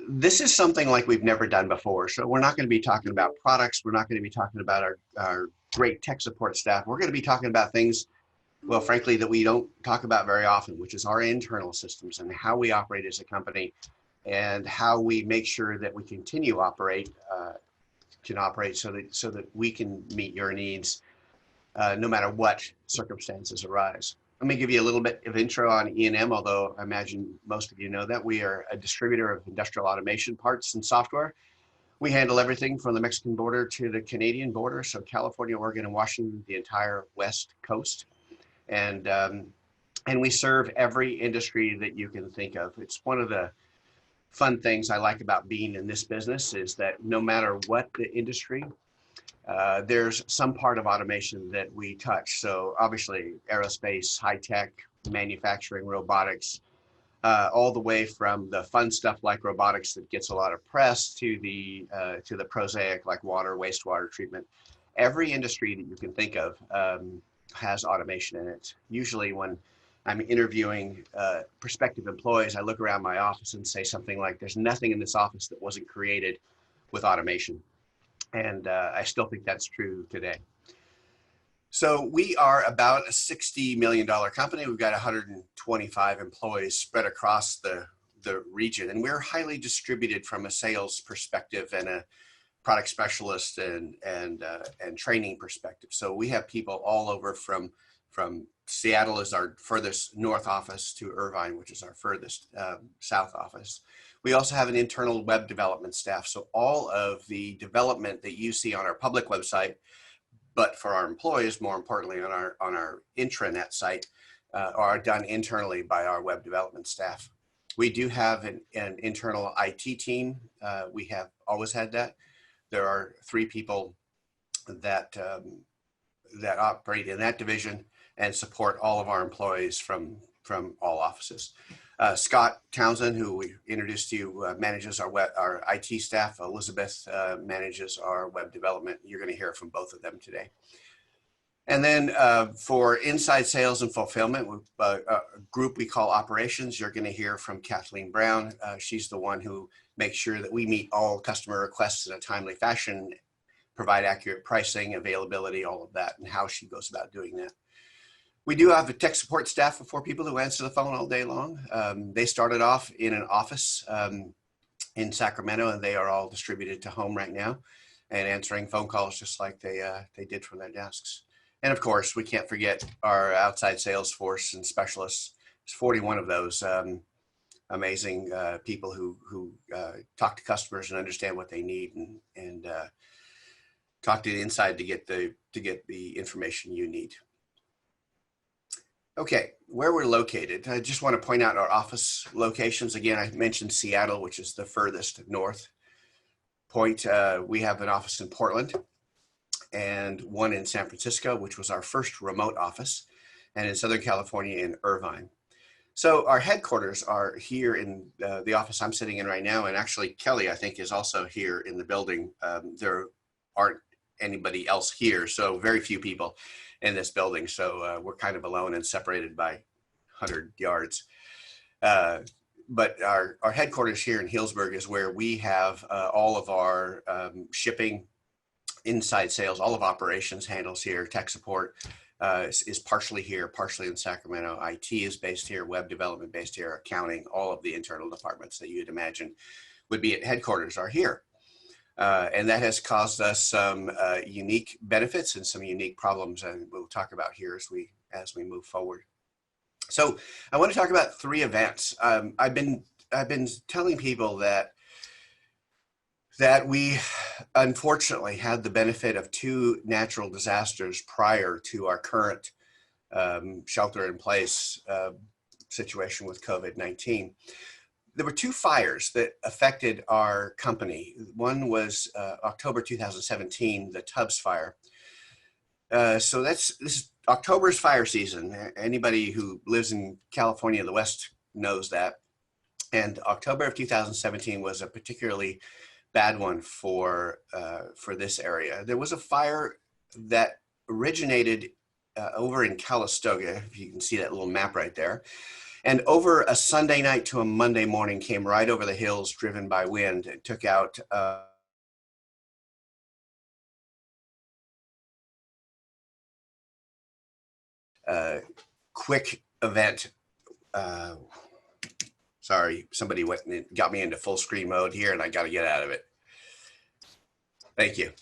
this is something like we've never done before. So we're not going to be talking about products. We're not going to be talking about our great tech support staff. We're going to be talking about things, well, frankly, that we don't talk about very often, which is our internal systems and how we operate as a company and how we make sure that we continue can operate so that we can meet your needs no matter what circumstances arise. Let me give you a little bit of intro on EandM, although I imagine most of you know that. We are a distributor of industrial automation parts and software. We handle everything from the Mexican border to the Canadian border, so California, Oregon, and Washington, the entire West Coast. And we serve every industry that you can think of. It's one of the fun things I like about being in this business is that no matter what the industry, there's some part of automation that we touch. So obviously aerospace, high tech, manufacturing, robotics, all the way from the fun stuff like robotics that gets a lot of press to the prosaic like water, wastewater treatment. Every industry that you can think of has automation in it. Usually when I'm interviewing prospective employees, I look around my office and say something like, there's nothing in this office that wasn't created with automation. And I still think that's true today. So we are about a $60 million company. We've got 125 employees spread across the region, and we're highly distributed from a sales perspective and a product specialist and training perspective. So we have people all over from Seattle is our furthest north office to Irvine, which is our furthest south office. We also have an internal web development staff. So all of the development that you see on our public website, but for our employees, more importantly on our intranet site, are done internally by our web development staff. We do have an internal IT team. We have always had that. There are 3 people that operate in that division and support all of our employees from all offices. Scott Townsend, who we introduced to you, manages our IT staff. Elizabeth manages our web development. You're going to hear from both of them today. And then for inside sales and fulfillment, a group we call operations, you're going to hear from Kathleen Brown. She's the one who makes sure that we meet all customer requests in a timely fashion, provide accurate pricing, availability, all of that, and how she goes about doing that. We do have a tech support staff of 4 people who answer the phone all day long. They started off in an office in Sacramento, and they are all distributed to home right now and answering phone calls just like they did from their desks. And of course, we can't forget our outside sales force and specialists. There's 41 of those amazing people who talk to customers and understand what they need and talk to the inside to get the information you need. Okay, where we're located, I just want to point out our office locations. Again, I mentioned Seattle, which is the furthest north point. We have an office in Portland and one in San Francisco, which was our first remote office, and in Southern California in Irvine. So our headquarters are here in the office I'm sitting in right now, and actually Kelly, I think, is also here in the building. There aren't anybody else here, so very few people in this building. So we're kind of alone and separated by 100 yards. But our headquarters here in Healdsburg is where we have all of our shipping, inside sales, all of operations handles here, tech support is partially here, partially in Sacramento. IT is based here, web development based here, accounting, all of the internal departments that you'd imagine would be at headquarters are here. And that has caused us some unique benefits and some unique problems, and we'll talk about here as we move forward. So I want to talk about 3 events. I've been telling people that we unfortunately had the benefit of 2 natural disasters prior to our current shelter-in-place situation with COVID-19. There were 2 fires that affected our company. One was October 2017, the Tubbs fire. So this is October's fire season. Anybody who lives in California, the West, knows that. And October of 2017 was a particularly bad one for this area. There was a fire that originated over in Calistoga, if you can see that little map right there. And over a Sunday night to a Monday morning came right over the hills driven by wind and took out quick event. Sorry, somebody went and got me into full screen mode here and I got to get out of it. Thank you.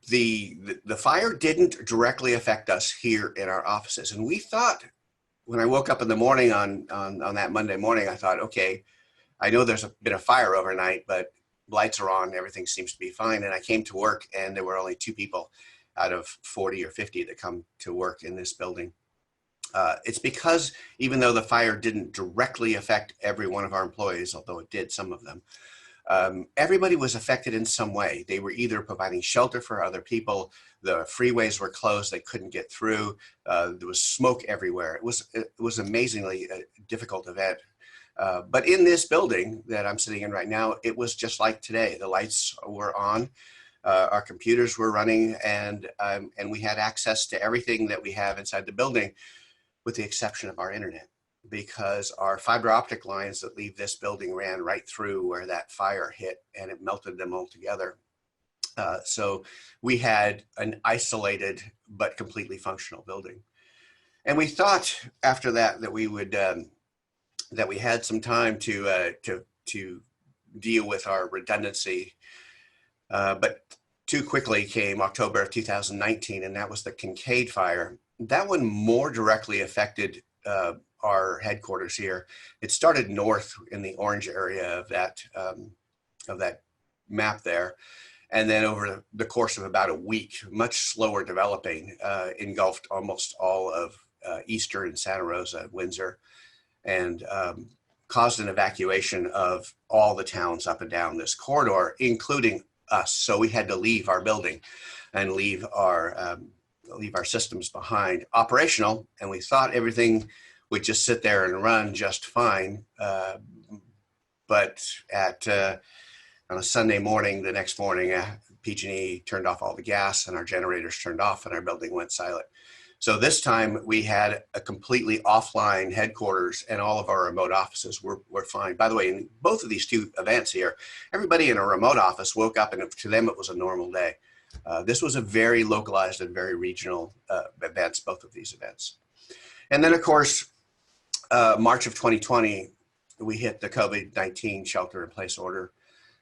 The fire didn't directly affect us here in our offices. And we thought, when I woke up in the morning on that Monday morning, I thought, okay, I know there's been a fire overnight, but lights are on, everything seems to be fine. And I came to work and there were only 2 people out of 40 or 50 that come to work in this building. It's because even though the fire didn't directly affect every one of our employees, although it did some of them, everybody was affected in some way. They were either providing shelter for other people, the freeways were closed, they couldn't get through, there was smoke everywhere. It was amazingly a difficult event. But in this building that I'm sitting in right now, it was just like today. The lights were on, our computers were running, and we had access to everything that we have inside the building, with the exception of our internet, because our fiber optic lines that leave this building ran right through where that fire hit and it melted them all together. So we had an isolated but completely functional building. And we thought after that that we would that we had some time to deal with our redundancy, but too quickly came October of 2019, and that was the Kincaid fire. That one more directly affected our headquarters here. It started north in the orange area of that map there. And then over the course of about a week, much slower developing, engulfed almost all of eastern Santa Rosa, Windsor, and caused an evacuation of all the towns up and down this corridor, including us. So we had to leave our building and leave our systems behind operational, and we thought everything would just sit there and run just fine. But on a Sunday morning, the next morning, PG&E turned off all the gas and our generators turned off and our building went silent. So this time we had a completely offline headquarters and all of our remote offices were fine. By the way, in both of these 2 events here, everybody in a remote office woke up and to them it was a normal day. This was a very localized and very regional events, both of these events. And then of course, March of 2020, we hit the COVID-19 shelter in place order,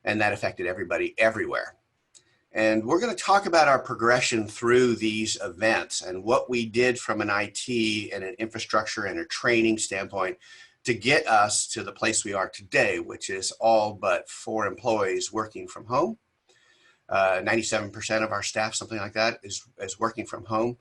and that affected everybody everywhere. And we're going to talk about our progression through these events and what we did from an IT and an infrastructure and a training standpoint to get us to the place we are today, which is all but 4 employees working from home. 97% of our staff, something like that, is working from home.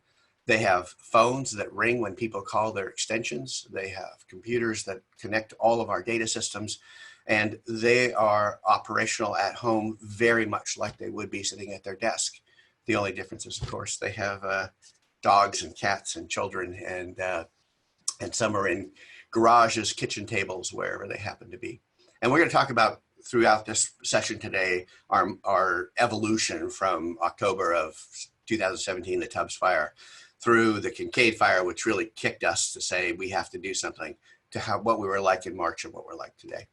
They have phones that ring when people call their extensions. They have computers that connect all of our data systems, and they are operational at home very much like they would be sitting at their desk. The only difference is, of course, they have dogs and cats and children, and some are in garages, kitchen tables, wherever they happen to be. And we're going to talk about throughout this session today our evolution from October of 2017, the Tubbs fire, through the Kincaid fire, which really kicked us to say we have to do something, to how what we were like in March and what we're like today.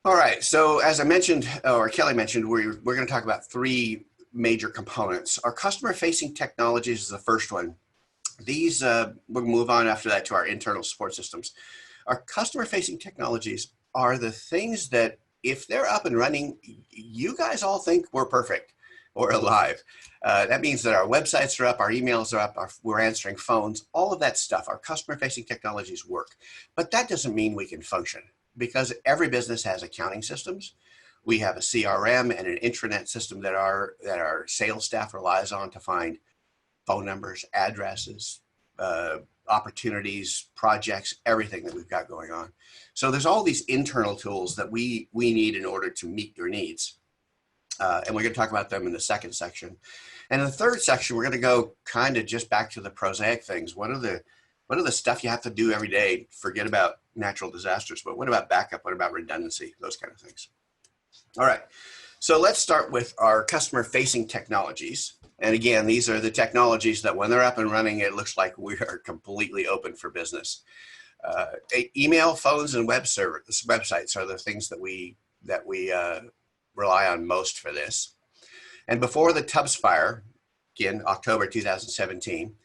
All right, so as I mentioned, or Kelly mentioned, we're going to talk about 3 major components. Our customer-facing technologies is the first one. These, we'll move on after that to our internal support systems. Our customer-facing technologies are the things that, if they're up and running, you guys all think we're perfect or alive. That means that our websites are up, our emails are up, we're answering phones, all of that stuff. Our customer-facing technologies work. But that doesn't mean we can function, because every business has accounting systems. We have a CRM and an intranet system that our sales staff relies on to find phone numbers, addresses, opportunities, projects, everything that we've got going on. So there's all these internal tools that we need in order to meet your needs. And we're going to talk about them in the second section. And in the third section, we're going to go kind of just back to the prosaic things. What are the stuff you have to do every day? Forget about natural disasters, but what about backup? What about redundancy? Those kind of things. All right, so let's start with our customer-facing technologies. And again, these are the technologies that when they're up and running, it looks like we are completely open for business. Email, phones, and websites are the things that we rely on most for this. And before the Tubbs fire, again, October 2017,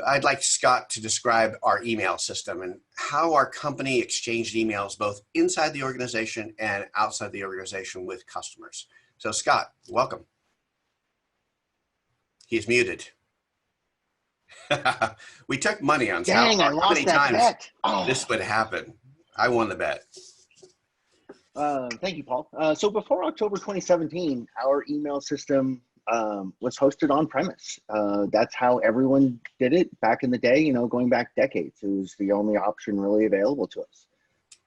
I'd like Scott to describe our email system and how our company exchanged emails both inside the organization and outside the organization with customers. So Scott, welcome. He's muted. We took money on Dang, I lost many that times bet. Oh. this would happen. I won the bet. Thank you, Paul. So before October 2017, our email system was hosted on premise. That's how everyone did it back in the day, going back decades. It was the only option really available to us.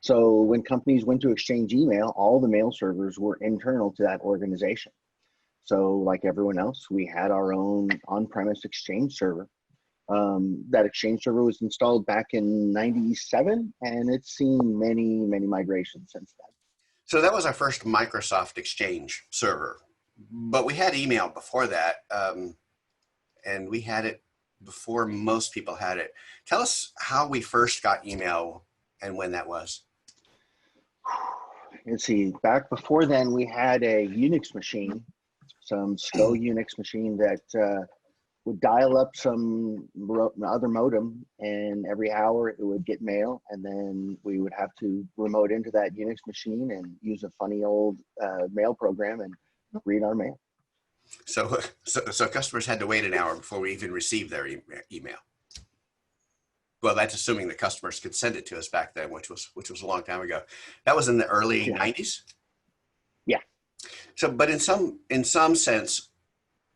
So when companies went to exchange email, all the mail servers were internal to that organization. So like everyone else, we had our own on-premise exchange server. That exchange server was installed back in '97, and it's seen many, many migrations since then. So that was our first Microsoft Exchange server, but we had email before that, and we had it before most people had it. Tell us how we first got email and when that was. Let's see, back before then, we had a Unix machine, some SCO Unix machine that would dial up some other modem, and every hour it would get mail, and then we would have to remote into that Unix machine and use a funny old mail program and read our mail. So customers had to wait an hour before we even received their email. Well, that's assuming the customers could send it to us back then, which was a long time ago. That was in the early 90s. Yeah. So, but in some sense,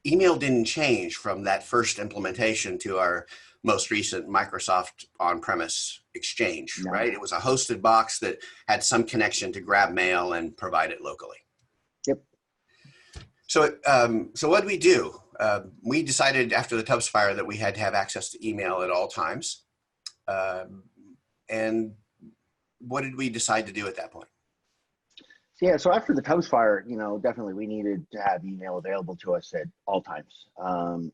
email didn't change from that first implementation to our most recent Microsoft on-premise Exchange, No. right? It was a hosted box that had some connection to grab mail and provide it locally. Yep. So, so what did we do? We decided after the Tubbs fire that we had to have access to email at all times. And what did we decide to do at that point? Yeah, so after the Tubbs fire, definitely we needed to have email available to us at all times.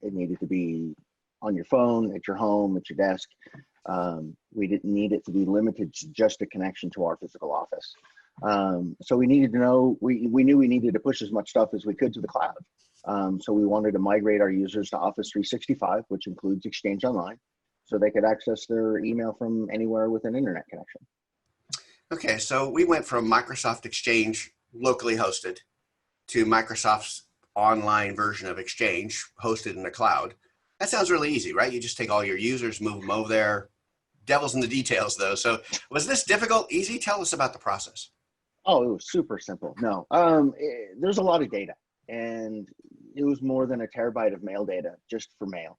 It needed to be on your phone, at your home, at your desk. We didn't need it to be limited to just a connection to our physical office. So we needed to know, we knew we needed to push as much stuff as we could to the cloud. So we wanted to migrate our users to Office 365, which includes Exchange Online, so they could access their email from anywhere with an internet connection. Okay, so we went from Microsoft Exchange locally hosted to Microsoft's online version of Exchange hosted in the cloud. That sounds really easy, right? You just take all your users, move them over there. Devil's in the details, though. So was this difficult, easy? Tell us about the process. Oh, it was super simple. No, there's a lot of data, and it was more than a terabyte of mail data just for mail.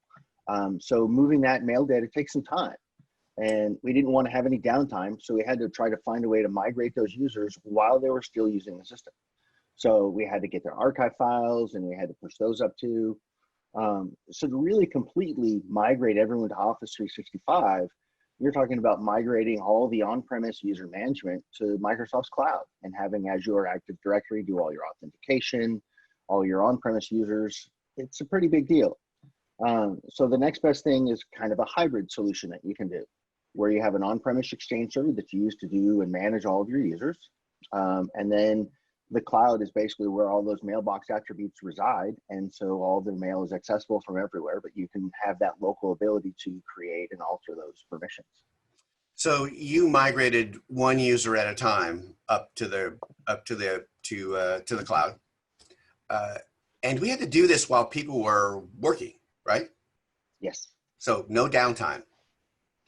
So moving that mail data takes some time. And we didn't want to have any downtime, so we had to try to find a way to migrate those users while they were still using the system. So we had to get their archive files, and we had to push those up too. So to really completely migrate everyone to Office 365, you're talking about migrating all the on-premise user management to Microsoft's cloud and having Azure Active Directory do all your authentication, all your on-premise users. It's a pretty big deal. So the next best thing is kind of a hybrid solution that you can do, where you have an on-premise Exchange server that you use to do and manage all of your users. And then the cloud is basically where all those mailbox attributes reside. And so all the mail is accessible from everywhere, but you can have that local ability to create and alter those permissions. So you migrated one user at a time up to the cloud. And we had to do this while people were working, right? Yes. So no downtime.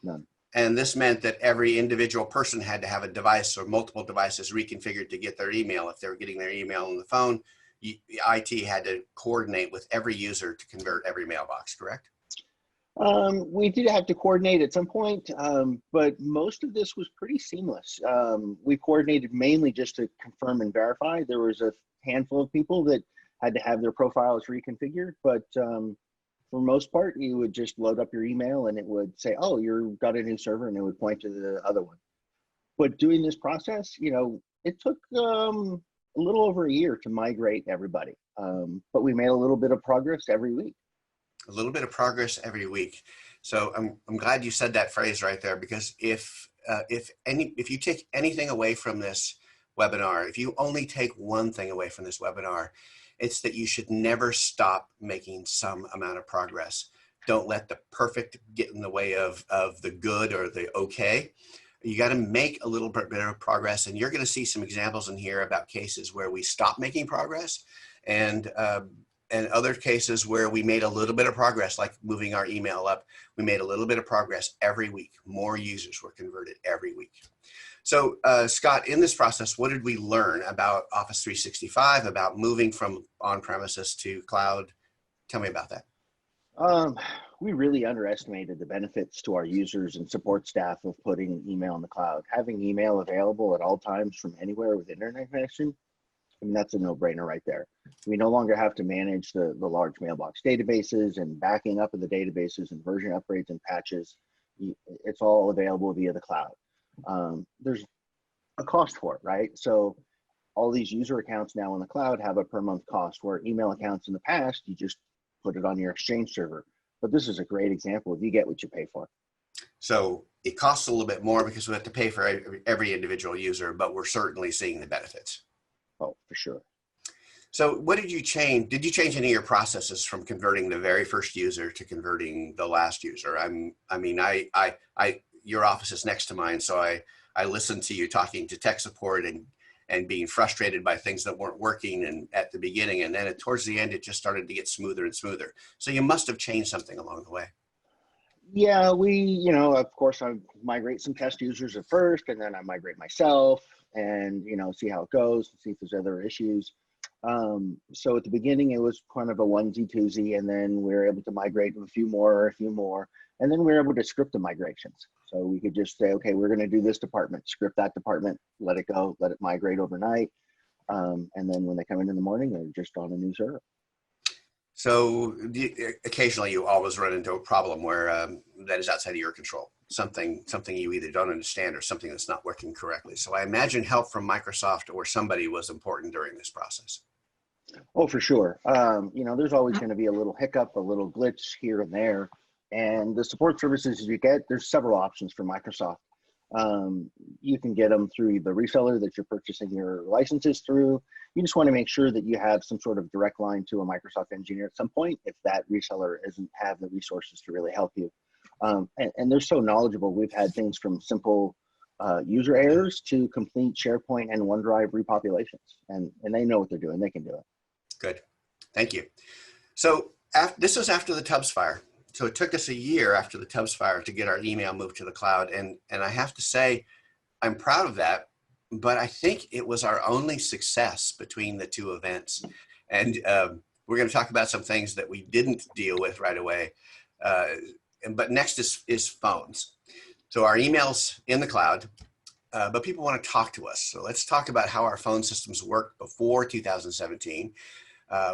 None. And this meant that every individual person had to have a device or multiple devices reconfigured to get their email. If they were getting their email on the phone, IT had to coordinate with every user to convert every mailbox, correct? We did have to coordinate at some point, but most of this was pretty seamless. We coordinated mainly just to confirm and verify. There was a handful of people that had to have their profiles reconfigured, but for most part, you would just load up your email and it would say, oh, you've got a new server, and it would point to the other one. But doing this process, it took a little over a year to migrate everybody. but we made a little bit of progress every week. A little bit of progress every week. So I'm glad you said that phrase right there, because if you take anything away from this webinar, if you only take one thing away from this webinar, it's that you should never stop making some amount of progress. Don't let the perfect get in the way of the good or the okay. You got to make a little bit of progress, and you're going to see some examples in here about cases where we stopped making progress, and other cases where we made a little bit of progress, like moving our email up. We made a little bit of progress every week. More users were converted every week. So Scott, in this process, what did we learn about Office 365, about moving from on-premises to cloud? Tell me about that. We really underestimated the benefits to our users and support staff of putting email in the cloud. Having email available at all times from anywhere with internet connection, I mean, that's a no-brainer right there. We no longer have to manage the large mailbox databases and backing up of the databases and version upgrades and patches. It's all available via the cloud. There's a cost for it, right? So all these user accounts now in the cloud have a per month cost, where email accounts in the past, you just put it on your Exchange server. But this is a great example of you get what you pay for. So it costs a little bit more because we have to pay for every individual user, but we're certainly seeing the benefits. Oh, for sure. So what did you change? Did you change any of your processes from converting the very first user to converting the last user? Your office is next to mine, so I listened to you talking to tech support and being frustrated by things that weren't working and at the beginning, and then towards the end, it just started to get smoother and smoother. So you must have changed something along the way. Yeah, of course, I migrate some test users at first, and then I migrate myself and, see how it goes, see if there's other issues. So at the beginning, it was kind of a onesie twosie, and then we were able to migrate a few more, and then we were able to script the migrations. So we could just say, okay, we're going to do this department, script that department, let it go, let it migrate overnight. And then when they come in the morning, they're just on a new server. So occasionally you always run into a problem where that is outside of your control, something you either don't understand or something that's not working correctly. So I imagine help from Microsoft or somebody was important during this process. Oh, for sure. There's always going to be a little hiccup, a little glitch here and there. And the support services you get, there's several options for Microsoft. You can get them through the reseller that you're purchasing your licenses through. You just want to make sure that you have some sort of direct line to a Microsoft engineer at some point if that reseller doesn't have the resources to really help you. And they're so knowledgeable. We've had things from simple user errors to complete SharePoint and OneDrive repopulations. And they know what they're doing. They can do it. Good. Thank you. So this was after the Tubbs fire. So it took us a year after the Tubbs fire to get our email moved to the cloud. And I have to say, I'm proud of that, but I think it was our only success between the two events. And we're going to talk about some things that we didn't deal with right away. But next is phones. So our email's in the cloud, but people want to talk to us. So let's talk about how our phone systems worked before 2017.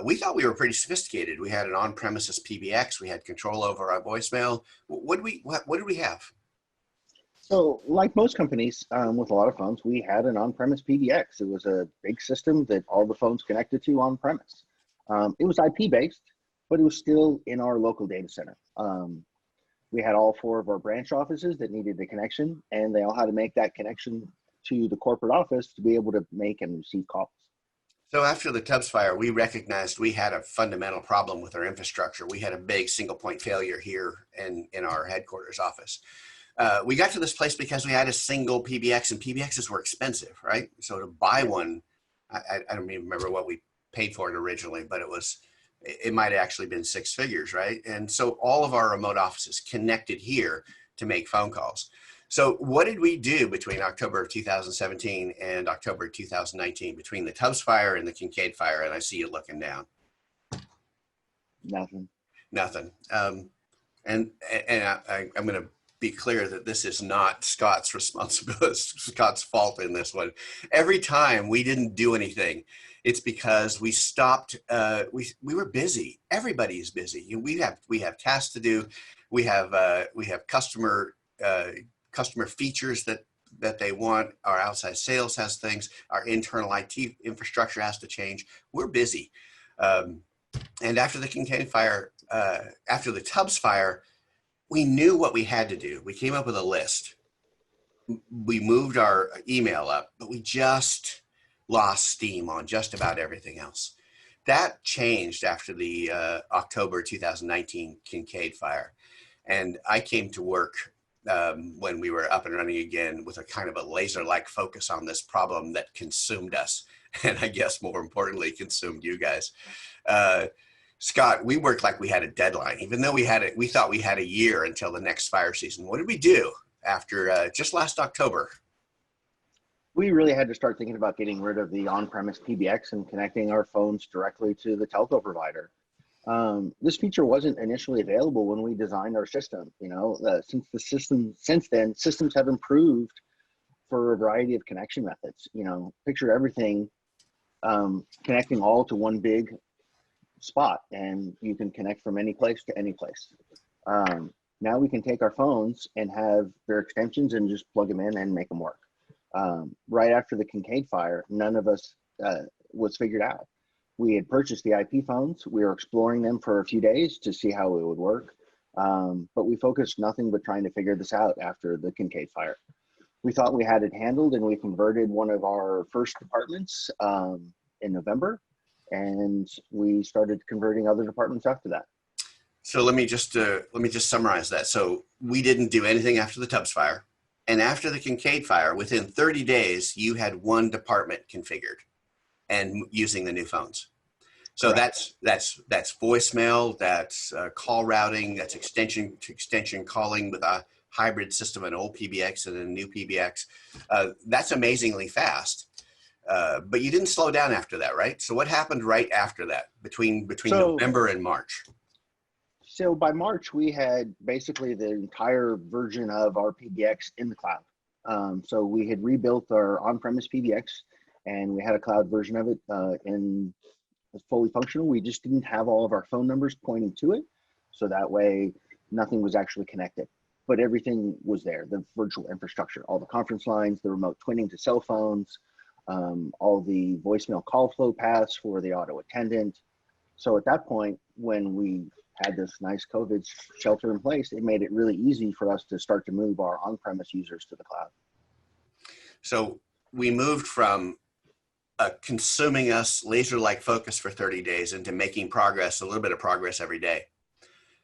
We thought we were pretty sophisticated. We had an on-premises PBX. We had control over our voicemail. What did we have? So like most companies with a lot of phones, we had an on-premise PBX. It was a big system that all the phones connected to on-premise. It was IP-based, but it was still in our local data center. We had all 4 of our branch offices that needed the connection, and they all had to make that connection to the corporate office to be able to make and receive calls. So after the Tubbs fire, we recognized we had a fundamental problem with our infrastructure. We had a big single point failure here in our headquarters office. We got to this place because we had a single PBX, and PBXs were expensive, right? So to buy one, I don't even remember what we paid for it originally, but it might have actually been 6 figures, right? And so all of our remote offices connected here to make phone calls. So what did we do between October of 2017 and October of 2019, between the Tubbs fire and the Kincaid fire? And I see you looking down. Nothing. And I'm going to be clear that this is not Scott's responsibility, Scott's fault in this one. Every time we didn't do anything, it's because we stopped. We were busy. Everybody is busy. We have tasks to do. We have customer features that they want. Our outside sales has things. Our internal IT infrastructure has to change. We're busy. Um, and after the Kincaid fire, after the Tubbs fire, we knew what we had to do. We came up with a list. We moved our email up, but we just lost steam on just about everything else. That changed after the October 2019 Kincaid fire. And I came to work when we were up and running again with a kind of a laser-like focus on this problem that consumed us. And I guess more importantly, consumed you guys. Scott, we worked like we had a deadline, even though we thought we had a year until the next fire season. What did we do after just last October? We really had to start thinking about getting rid of the on-premise PBX and connecting our phones directly to the telco provider. This feature wasn't initially available when we designed our system. Since then, systems have improved for a variety of connection methods. Picture everything connecting all to one big spot, and you can connect from any place to any place. Now we can take our phones and have their extensions and just plug them in and make them work. Right after the Kincaid fire, none of us was figured out. We had purchased the IP phones. We were exploring them for a few days to see how it would work. But we focused nothing but trying to figure this out after the Kincaid fire. We thought we had it handled, and we converted one of our first departments in November, and we started converting other departments after that. So let me just summarize that. So we didn't do anything after the Tubbs fire, and after the Kincaid fire, within 30 days, you had one department configured and using the new phones. So Correct. that's voicemail, that's call routing, that's extension to extension calling with a hybrid system, an old PBX and a new PBX. That's amazingly fast. But you didn't slow down after that, right? So what happened right after that, between November and March? So by March, we had basically the entire version of our PBX in the cloud. So we had rebuilt our on-premise PBX, and we had a cloud version of it in fully functional. We just didn't have all of our phone numbers pointing to it, so that way nothing was actually connected. But everything was there: the virtual infrastructure, all the conference lines, the remote twinning to cell phones, all the voicemail call flow paths for the auto attendant. So at that point, when we had this nice COVID shelter in place, it made it really easy for us to start to move our on-premise users to the cloud. So we moved from consuming us laser-like focus for 30 days into making progress, a little bit of progress every day.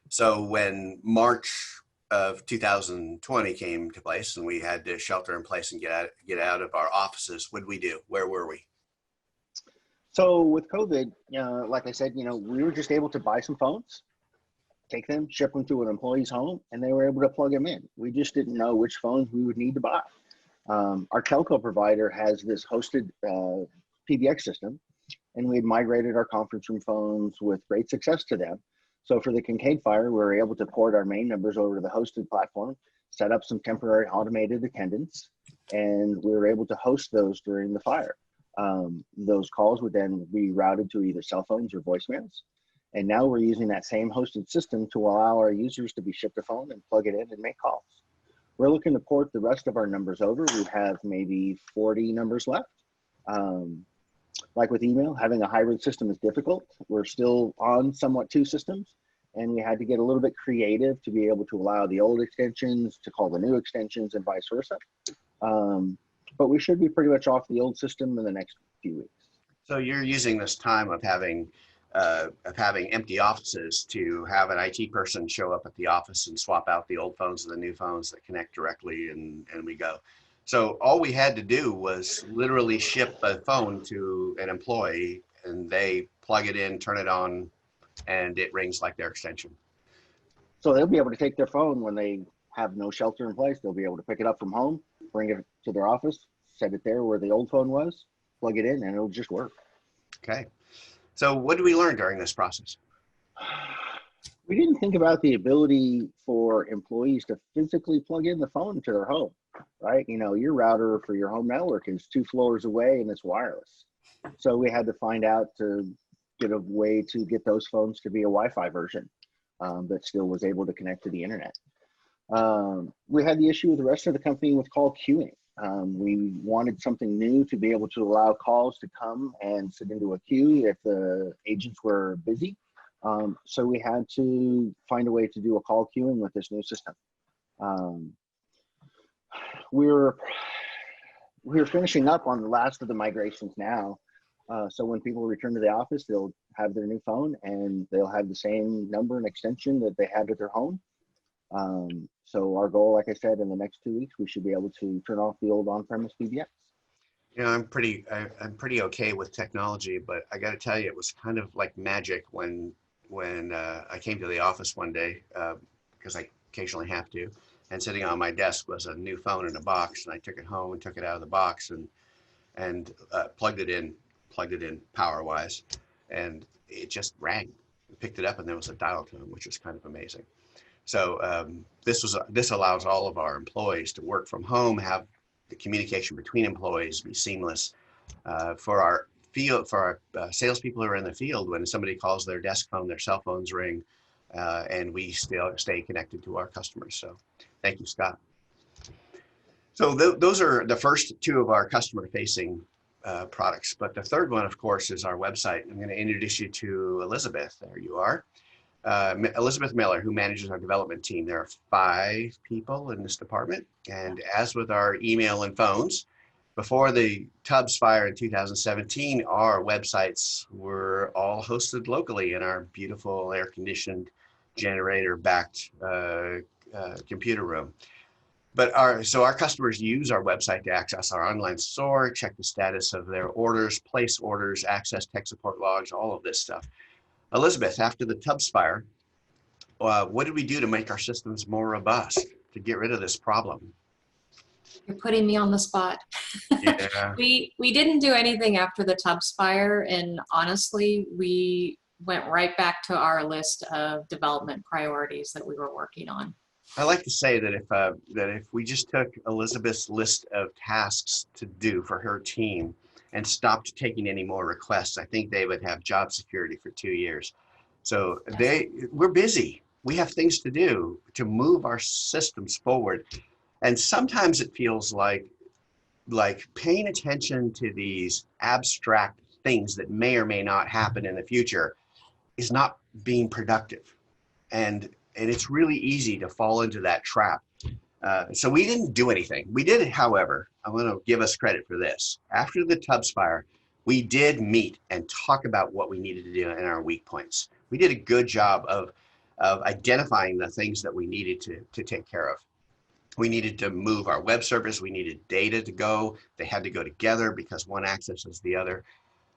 So when March of 2020 came to place and we had to shelter in place and get out of our offices, what did we do? Where were we? So with COVID, like I said, we were just able to buy some phones, take them, ship them to an employee's home, and they were able to plug them in. We just didn't know which phones we would need to buy. Our telco provider has this hosted PBX system, and we had migrated our conference room phones with great success to them. So for the Kincaid fire, we were able to port our main numbers over to the hosted platform, set up some temporary automated attendants, and we were able to host those during the fire. Those calls would then be routed to either cell phones or voicemails. And now we're using that same hosted system to allow our users to be shipped a phone and plug it in and make calls. We're looking to port the rest of our numbers over. We have maybe 40 numbers left. Like with email, having a hybrid system is difficult. We're still on somewhat two systems, and we had to get a little bit creative to be able to allow the old extensions to call the new extensions and vice versa. But we should be pretty much off the old system in the next few weeks. So you're using this time of having empty offices to have an IT person show up at the office and swap out the old phones and the new phones that connect directly, and we go. So all we had to do was literally ship a phone to an employee, and they plug it in, turn it on, and it rings like their extension. So they'll be able to take their phone when they have no shelter in place. They'll be able to pick it up from home, bring it to their office, set it there where the old phone was, plug it in, and it'll just work. Okay. So what did we learn during this process? We didn't think about the ability for employees to physically plug in the phone to their home, right? Your router for your home network is 2 floors away and it's wireless. So we had to find out to get a way to get those phones to be a Wi-Fi version that still was able to connect to the internet. We had the issue with the rest of the company with call queuing. We wanted something new to be able to allow calls to come and sit into a queue if the agents were busy. So we had to find a way to do a call queuing with this new system. We're finishing up on the last of the migrations now. So when people return to the office, they'll have their new phone and they'll have the same number and extension that they had at their home. So our goal, like I said, in the next 2 weeks, we should be able to turn off the old on-premise PBX. You know, I'm pretty okay with technology, but I got to tell you, it was kind of like magic when I came to the office one day, because I occasionally have to, and sitting on my desk was a new phone in a box, and I took it home and took it out of the box and plugged it in power-wise, and it just rang. I picked it up, and there was a dial tone, which was kind of amazing. So this allows all of our employees to work from home, have the communication between employees be seamless. For our salespeople who are in the field, when somebody calls their desk phone, their cell phones ring, and we still stay connected to our customers. So thank you, Scott. So those are the first two of our customer-facing products. But the third one, of course, is our website. I'm going to introduce you to Elizabeth. There you are. Elizabeth Miller, who manages our development team. There are 5 people in this department. And as with our email and phones, before the Tubbs fire in 2017, our websites were all hosted locally in our beautiful air-conditioned, generator-backed computer room. But our customers use our website to access our online store, check the status of their orders, place orders, access tech support logs, all of this stuff. Elizabeth, after the Tubbs fire, what did we do to make our systems more robust, to get rid of this problem? You're putting me on the spot. Yeah. We didn't do anything after the Tubbs fire, and honestly, we went right back to our list of development priorities that we were working on. I like to say that if we just took Elizabeth's list of tasks to do for her team and stopped taking any more requests, I think they would have job security for 2 years. So we're busy. We have things to do to move our systems forward. And sometimes it feels like paying attention to these abstract things that may or may not happen in the future is not being productive. And it's really easy to fall into that trap. So we didn't do anything. We did, however, I want to give us credit for this. After the Tubbs fire, we did meet and talk about what we needed to do in our weak points. We did a good job of identifying the things that we needed to take care of. We needed to move our web service. We needed data to go. They had to go together because one accesses the other.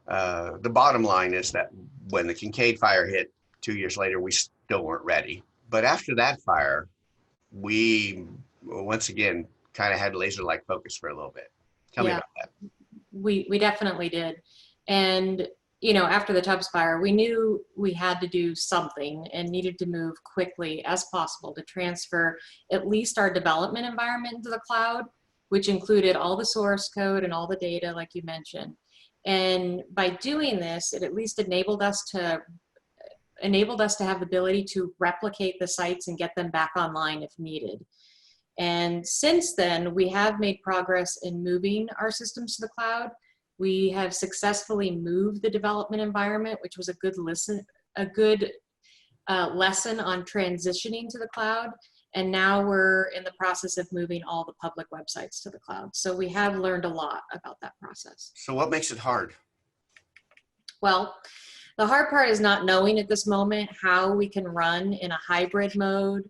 The bottom line is that when the Kincaid fire hit 2 years later, we still weren't ready. But after that fire, we once again kind of had laser-like focus for a little bit. Tell me about that. We definitely did. And you know, after the Tubbs fire, we knew we had to do something and needed to move quickly as possible to transfer at least our development environment into the cloud, which included all the source code and all the data, like you mentioned. And by doing this, it at least enabled us to have the ability to replicate the sites and get them back online if needed. And since then, we have made progress in moving our systems to the cloud. We have successfully moved the development environment, which was a good lesson on transitioning to the cloud. And now we're in the process of moving all the public websites to the cloud. So we have learned a lot about that process. So what makes it hard? Well, the hard part is not knowing at this moment how we can run in a hybrid mode,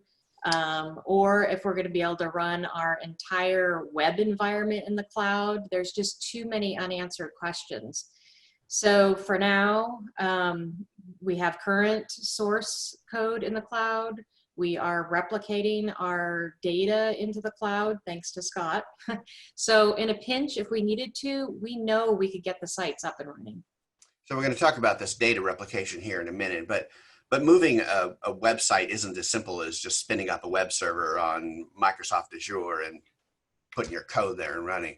or if we're going to be able to run our entire web environment in the cloud. There's just too many unanswered questions. So for now, we have current source code in the cloud. We are replicating our data into the cloud, thanks to Scott. So in a pinch, if we needed to, we know we could get the sites up and running. So we're going to talk about this data replication here in a minute, but moving a website isn't as simple as just spinning up a web server on Microsoft Azure and putting your code there and running.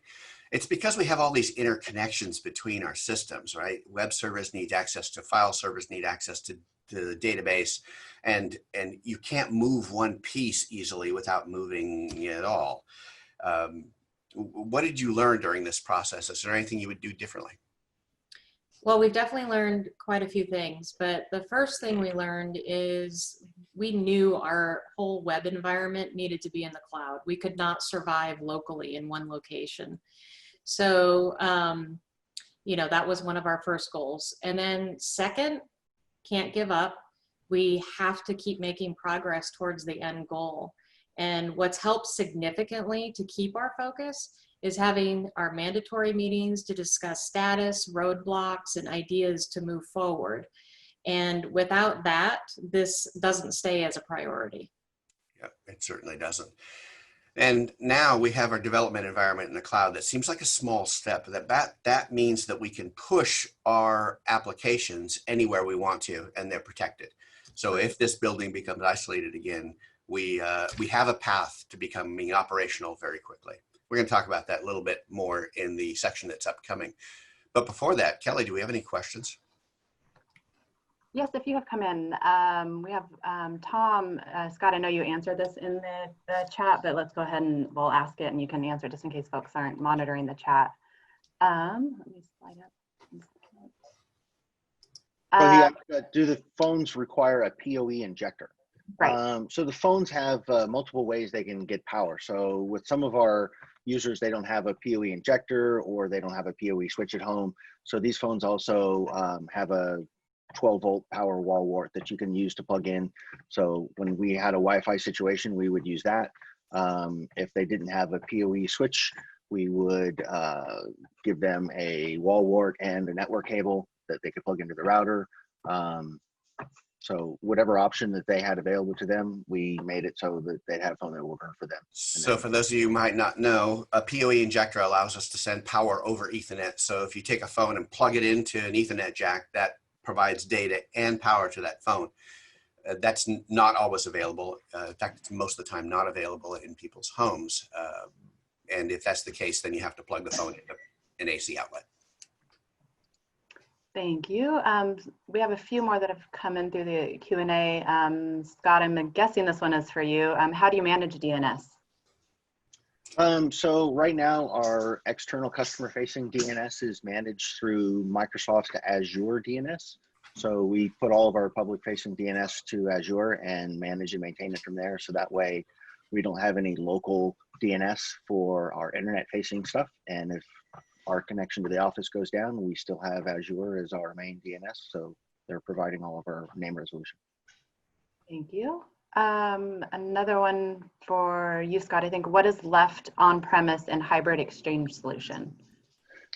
It's because we have all these interconnections between our systems, right? Web servers need access to file servers, need access to the database, and you can't move one piece easily without moving it all. what did you learn during this process? Is there anything you would do differently? Well, we've definitely learned quite a few things, but the first thing we learned is we knew our whole web environment needed to be in the cloud. We could not survive locally in one location. So, that was one of our first goals. And then second, can't give up. We have to keep making progress towards the end goal. And what's helped significantly to keep our focus is having our mandatory meetings to discuss status, roadblocks, and ideas to move forward. And without that, this doesn't stay as a priority. Yeah, it certainly doesn't. And now we have our development environment in the cloud. That seems like a small step. That means that we can push our applications anywhere we want to, and they're protected. So if this building becomes isolated again, we have a path to becoming operational very quickly. We're going to talk about that a little bit more in the section that's upcoming. But before that, Kelly, do we have any questions? Yes, if you have come in. We have Tom, Scott, I know you answered this in the chat, but let's go ahead and we'll ask it and you can answer just in case folks aren't monitoring the chat. Let me slide up. Do the phones require a PoE injector? Right. So the phones have multiple ways they can get power. So with some of our users, they don't have a PoE injector or they don't have a PoE switch at home. So these phones also have a 12-volt power wall wart that you can use to plug in. So when we had a Wi-Fi situation, we would use that. If they didn't have a PoE switch, we would give them a wall wart and a network cable that they could plug into the router. So whatever option that they had available to them, we made it so that they'd have a phone that would work for them. So for those of you who might not know, a PoE injector allows us to send power over Ethernet. So if you take a phone and plug it into an Ethernet jack, that provides data and power to that phone. That's not always available. In fact, it's most of the time not available in people's homes. And if that's the case, then you have to plug the phone into an AC outlet. Thank you. We have a few more that have come in through the Q&A. Scott, I'm guessing this one is for you. How do you manage DNS? So right now, our external customer-facing DNS is managed through Microsoft's Azure DNS. So we put all of our public-facing DNS to Azure and manage and maintain it from there. So that way, we don't have any local DNS for our internet-facing stuff. And if our connection to the office goes down, we still have Azure as our main DNS. So they're providing all of our name resolution. Thank you. Another one for you, Scott, I think, what is left on-premise and hybrid exchange solution?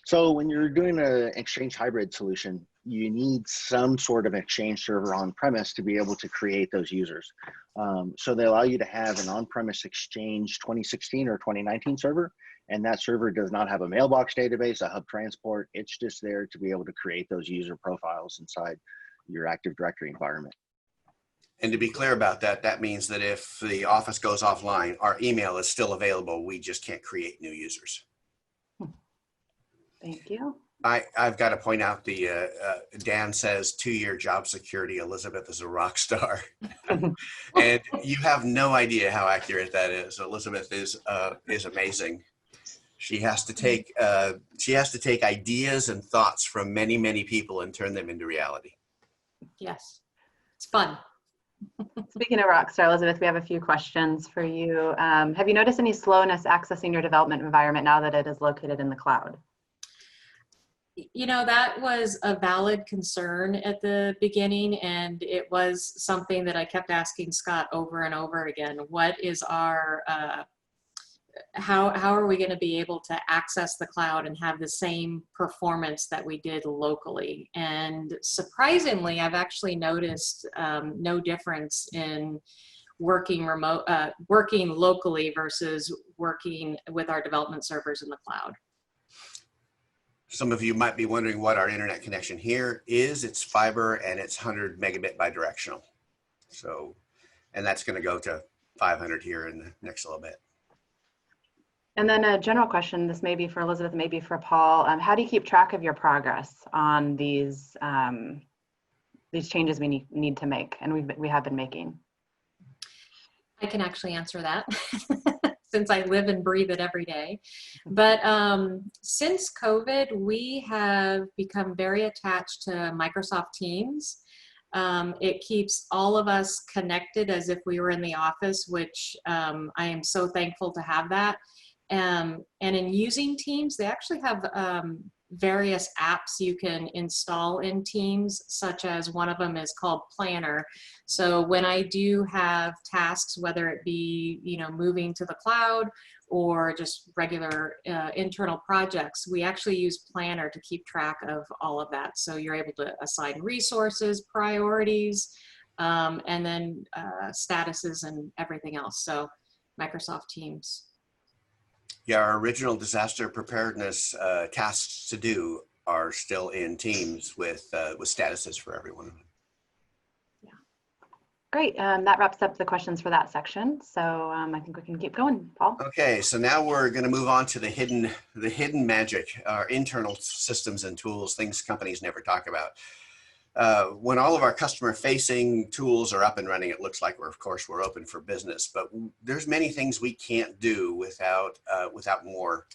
So when you're doing an exchange hybrid solution, you need some sort of exchange server on-premise to be able to create those users. So they allow you to have an on-premise exchange 2016 or 2019 server, and that server does not have a mailbox database, a hub transport. It's just there to be able to create those user profiles inside your Active Directory environment. And to be clear about that, that means that if the office goes offline, our email is still available. We just can't create new users. Thank you. I've got to point out the Dan says 2-year job security. Elizabeth is a rock star, and you have no idea how accurate that is. Elizabeth is amazing. She has to take ideas and thoughts from many people and turn them into reality. Yes, it's fun. Speaking of Rockstar, Elizabeth, we have a few questions for you. Have you noticed any slowness accessing your development environment now that it is located in the cloud? You know, that was a valid concern at the beginning, and it was something that I kept asking Scott over and over again. What is our, how are we going to be able to access the cloud and have the same performance that we did locally? And surprisingly, I've actually noticed no difference in working locally versus working with our development servers in the cloud. Some of you might be wondering what our internet connection here is. It's fiber and it's 100 megabit bidirectional. So, and that's going to go to 500 here in the next little bit. And then a general question, this may be for Elizabeth, maybe for Paul. How do you keep track of your progress on these changes we need to make and we have been making? I can actually answer that. since I live and breathe it every day. But since COVID, we have become very attached to Microsoft Teams. It keeps all of us connected as if we were in the office, which I am so thankful to have that. And in using Teams, they actually have various apps you can install in Teams, such as one of them is called Planner. So when I do have tasks, whether it be, you know, moving to the cloud or just regular internal projects, we actually use Planner to keep track of all of that. So you're able to assign resources, priorities, and then statuses and everything else. So Microsoft Teams. Yeah, our original disaster preparedness tasks to do are still in Teams with statuses for everyone. Yeah, great. That wraps up the questions for that section. So I think we can keep going, Paul. Okay, so now we're going to move on to the hidden magic, our internal systems and tools, things companies never talk about. When all of our customer-facing tools are up and running, it looks like of course, we're open for business. But there's many things we can't do without more.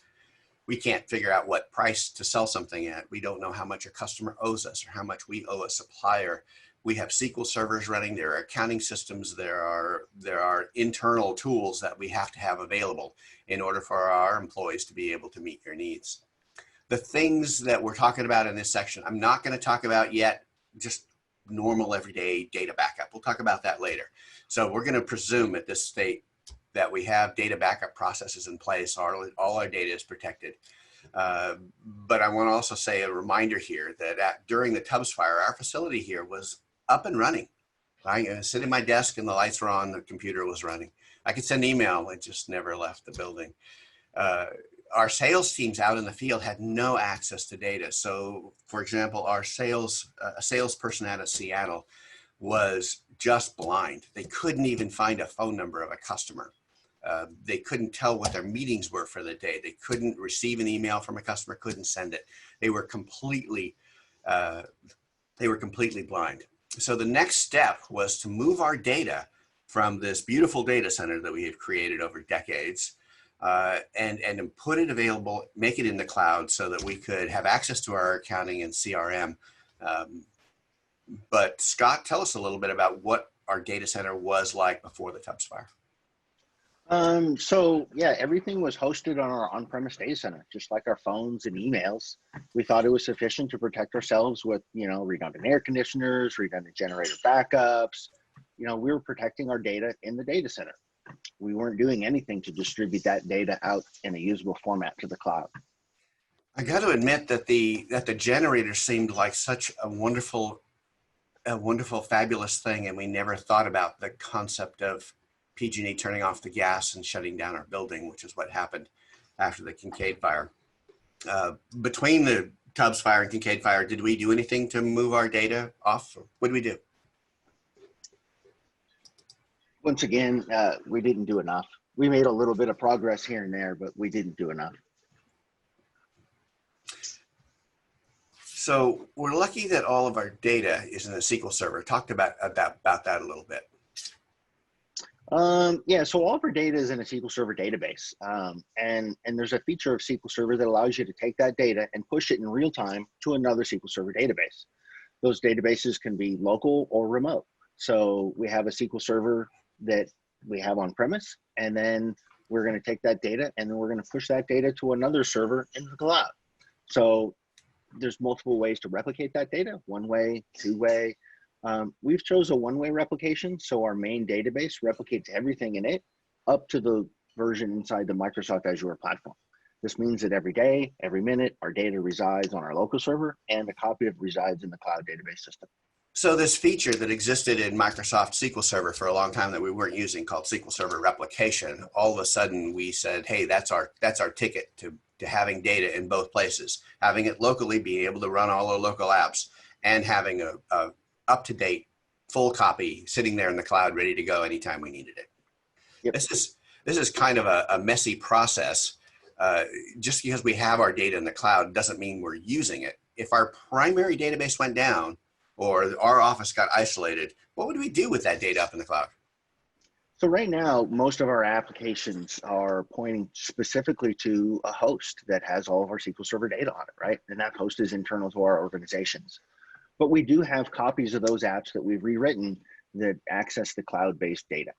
We can't figure out what price to sell something at. We don't know how much a customer owes us or how much we owe a supplier. We have SQL servers running. There are accounting systems. There are internal tools that we have to have available in order for our employees to be able to meet your needs. The things that we're talking about in this section, I'm not going to talk about yet. Just normal everyday data backup. We'll talk about that later. So we're going to presume at this state that we have data backup processes in place. All our data is protected. But I want to also say a reminder here that during the Tubbs fire, our facility here was up and running. I sit at my desk and the lights were on, the computer was running. I could send email, it just never left the building. Our sales teams out in the field had no access to data. So for example, our a salesperson out of Seattle was just blind. They couldn't even find a phone number of a customer. They couldn't tell what their meetings were for the day. They couldn't receive an email from a customer, couldn't send it. They were completely blind. So the next step was to move our data from this beautiful data center that we have created over decades and put it available, make it in the cloud so that we could have access to our accounting and CRM. But Scott, tell us a little bit about what our data center was like before the Tubbs fire. So yeah, everything was hosted on our on-premise data center, just like our phones and emails. We thought it was sufficient to protect ourselves with, you know, redundant air conditioners, redundant generator backups. You know, we were protecting our data in the data center. We weren't doing anything to distribute that data out in a usable format to the cloud. I got to admit that the generator seemed like such a wonderful, fabulous thing, and we never thought about the concept of PG&E turning off the gas and shutting down our building, which is what happened after the Kincaid fire. Between the Tubbs fire and Kincaid fire, did we do anything to move our data off? What did we do? Once again, we didn't do enough. We made a little bit of progress here and there, but we didn't do enough. So we're lucky that all of our data is in a SQL server. Talked about that a little bit. Yeah, so all of our data is in a SQL Server database. And there's a feature of SQL Server that allows you to take that data and push it in real time to another SQL Server database. Those databases can be local or remote. So we have a SQL Server that we have on premise, and then we're going to take that data and then we're going to push that data to another server in the cloud. So there's multiple ways to replicate that data, one way, two way. We've chose a one-way replication, so our main database replicates everything in it up to the version inside the Microsoft Azure platform. This means that every day, every minute, our data resides on our local server and a copy of it resides in the cloud database system. So this feature that existed in Microsoft SQL Server for a long time that we weren't using, called SQL Server Replication, all of a sudden we said, hey, that's our ticket to having data in both places, having it locally, being able to run all our local apps, and having a up-to-date full copy sitting there in the cloud ready to go anytime we needed it. Yep. This is kind of a messy process. Just because we have our data in the cloud doesn't mean we're using it. If our primary database went down or our office got isolated, what would we do with that data up in the cloud? So right now, most of our applications are pointing specifically to a host that has all of our SQL Server data on it, right? And that host is internal to our organizations. But we do have copies of those apps that we've rewritten that access the cloud-based data.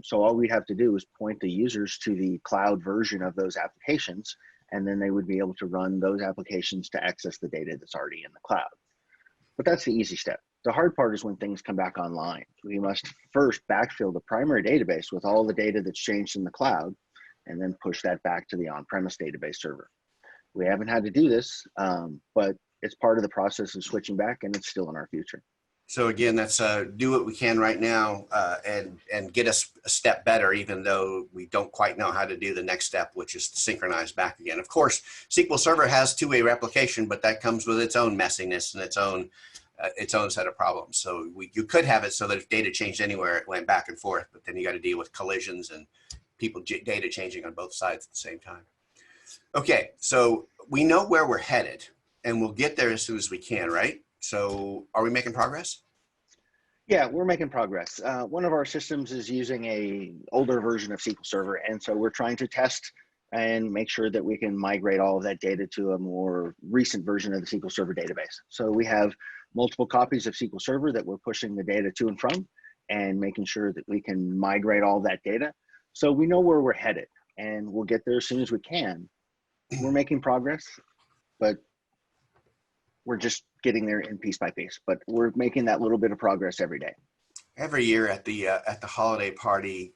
So all we have to do is point the users to the cloud version of those applications, and then they would be able to run those applications to access the data that's already in the cloud. But that's the easy step. The hard part is when things come back online. We must first backfill the primary database with all the data that's changed in the cloud, and then push that back to the on-premise database server. We haven't had to do this, but it's part of the process of switching back, and it's still in our future. So again, that's do what we can right now and get us a step better, even though we don't quite know how to do the next step, which is to synchronize back again. Of course, SQL Server has two-way replication, but that comes with its own messiness and its own set of problems. So you could have it so that if data changed anywhere, it went back and forth, but then you got to deal with collisions and data changing on both sides at the same time. Okay, so we know where we're headed, and we'll get there as soon as we can, right? So are we making progress? Yeah, we're making progress. One of our systems is using a older version of SQL Server, and so we're trying to test and make sure that we can migrate all of that data to a more recent version of the SQL Server database. So we have multiple copies of SQL Server that we're pushing the data to and from, and making sure that we can migrate all that data. So we know where we're headed, and we'll get there as soon as we can. We're making progress, but we're just getting there in piece by piece, but we're making that little bit of progress every day. Every year at the holiday party,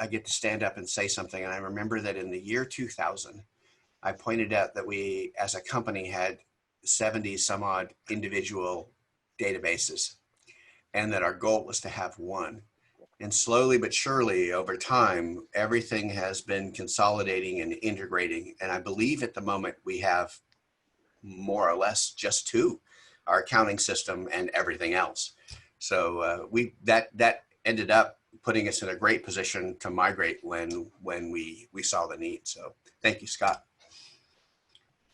I get to stand up and say something. And I remember that in the year 2000, I pointed out that we, as a company, had 70 some odd individual databases, and that our goal was to have one. And slowly but surely over time, everything has been consolidating and integrating. And I believe at the moment we have more or less just two, our accounting system and everything else. So that ended up putting us in a great position to migrate when we saw the need. So thank you, Scott.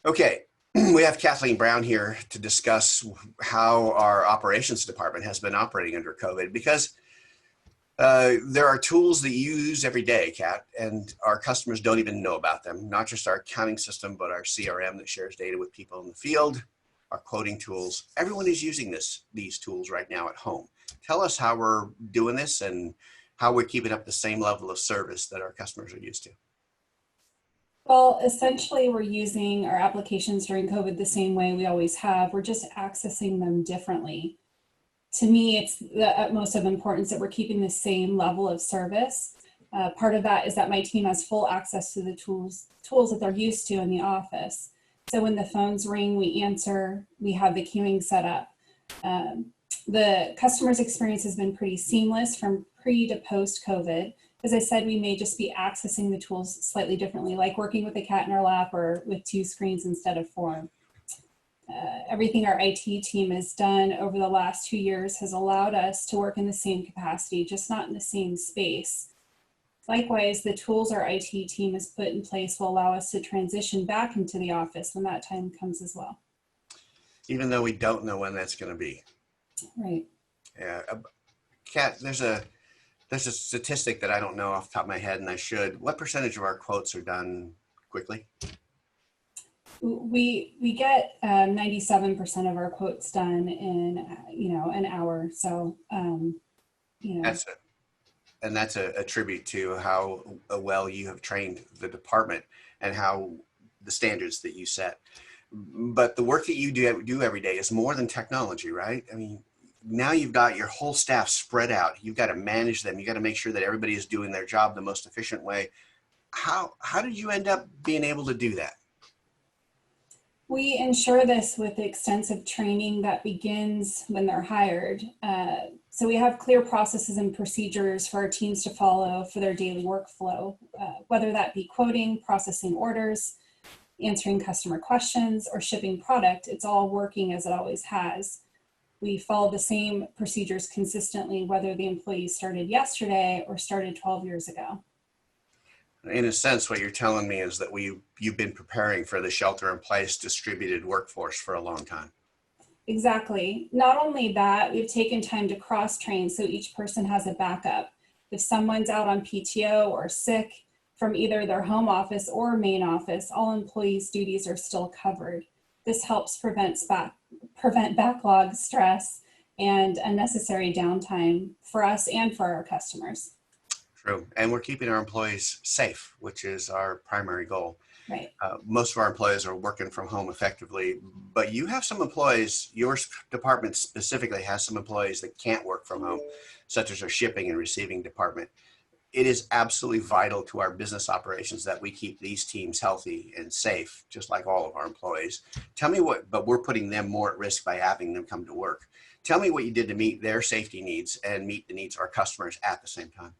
Okay, we have Kathleen Brown here to discuss how our operations department has been operating under COVID, because there are tools that you use every day, Kat, and our customers don't even know about them. Not just our accounting system, but our CRM that shares data with people in the field, our quoting tools. Everyone is using these tools right now at home. Tell us how we're doing this and how we're keeping up the same level of service that our customers are used to. Well, essentially, we're using our applications during COVID the same way we always have. We're just accessing them differently. To me, it's the utmost of importance that we're keeping the same level of service. Part of that is that my team has full access to the tools that they're used to in the office. So when the phones ring, we answer, we have the queuing set up. The customer's experience has been pretty seamless from pre to post COVID. As I said, we may just be accessing the tools slightly differently, like working with a cat in our lap or with 2 screens instead of 4. Everything our IT team has done over the last 2 years has allowed us to work in the same capacity, just not in the same space. Likewise, the tools our IT team has put in place will allow us to transition back into the office when that time comes as well. Even though we don't know when that's going to be. Right. Yeah, Kat, there's a statistic that I don't know off the top of my head, and I should. What percentage of our quotes are done quickly? We get 97% of our quotes done in an hour. So that's a tribute to how well you have trained the department and how the standards that you set. But the work that you do every day is more than technology, right? I mean, now you've got your whole staff spread out. You've got to manage them. You got to make sure that everybody is doing their job the most efficient way. How did you end up being able to do that? We ensure this with extensive training that begins when they're hired. So we have clear processes and procedures for our teams to follow for their daily workflow, whether that be quoting, processing orders, answering customer questions, or shipping product. It's all working as it always has. We follow the same procedures consistently, whether the employee started yesterday or started 12 years ago. In a sense, what you're telling me is that you've been preparing for the shelter-in-place distributed workforce for a long time. Exactly. Not only that, we've taken time to cross-train so each person has a backup. If someone's out on PTO or sick from either their home office or main office, all employees' duties are still covered. This helps prevent backlog, stress, and unnecessary downtime for us and for our customers. True. And we're keeping our employees safe, which is our primary goal. Right. Most of our employees are working from home effectively, but you have some employees, your department specifically has some employees that can't work from home, such as our shipping and receiving department. It is absolutely vital to our business operations that we keep these teams healthy and safe, just like all of our employees. Tell me but we're putting them more at risk by having them come to work. Tell me what you did to meet their safety needs and meet the needs of our customers at the same time.